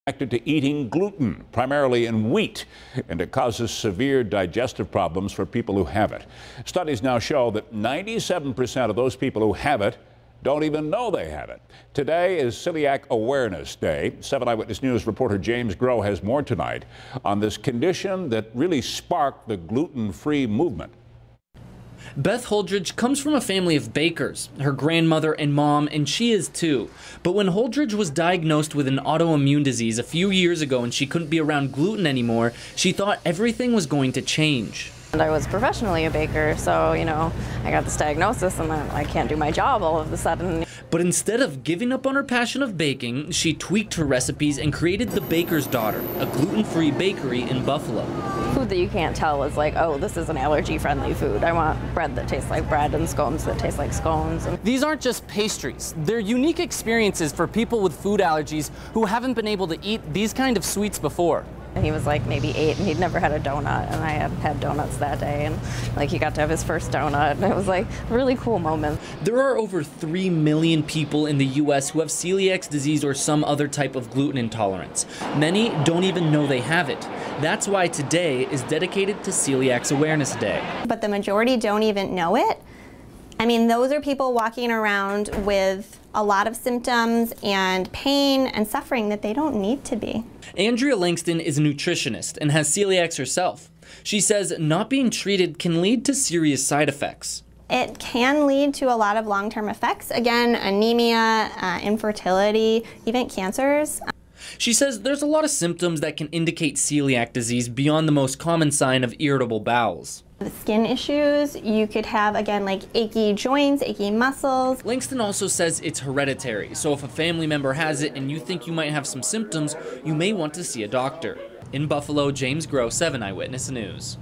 connected to eating gluten, primarily in wheat, and it causes severe digestive problems for people who have it. Studies now show that 97% of those people who have it don't even know they have it. Today is Celiac Awareness Day. 7 Eyewitness News reporter James Groh has more tonight on this condition that really sparked the gluten-free movement. Beth Holdridge comes from a family of bakers, her grandmother and mom, and she is too. But when Holdridge was diagnosed with an autoimmune disease a few years ago and she couldn't be around gluten anymore, she thought everything was going to change. And I was professionally a baker, so, I got this diagnosis and then I can't do my job all of a sudden. But instead of giving up on her passion of baking, she tweaked her recipes and created The Baker's Daughter, a gluten-free bakery in Buffalo. Food that you can't tell is like, oh, this is an allergy-friendly food. I want bread that tastes like bread and scones that taste like scones. These aren't just pastries. They're unique experiences for people with food allergies who haven't been able to eat these kind of sweets before. And he was like maybe 8 and he'd never had a donut, and I had donuts that day, and he got to have his first donut, and it was like a really cool moment. There are over 3 million people in the US who have celiac disease or some other type of gluten intolerance. Many don't even know they have it. That's why today is dedicated to Celiac Awareness Day. But the majority don't even know it. I mean, those are people walking around with a lot of symptoms and pain and suffering that they don't need to be. Andrea Langston is a nutritionist and has celiac herself. She says not being treated can lead to serious side effects. It can lead to a lot of long-term effects. Again, anemia, infertility, even cancers. She says there's a lot of symptoms that can indicate celiac disease beyond the most common sign of irritable bowels. The skin issues, you could have, again, like achy joints, achy muscles. Langston also says it's hereditary, so if a family member has it and you think you might have some symptoms, you may want to see a doctor. In Buffalo, James Groh, 7 Eyewitness News.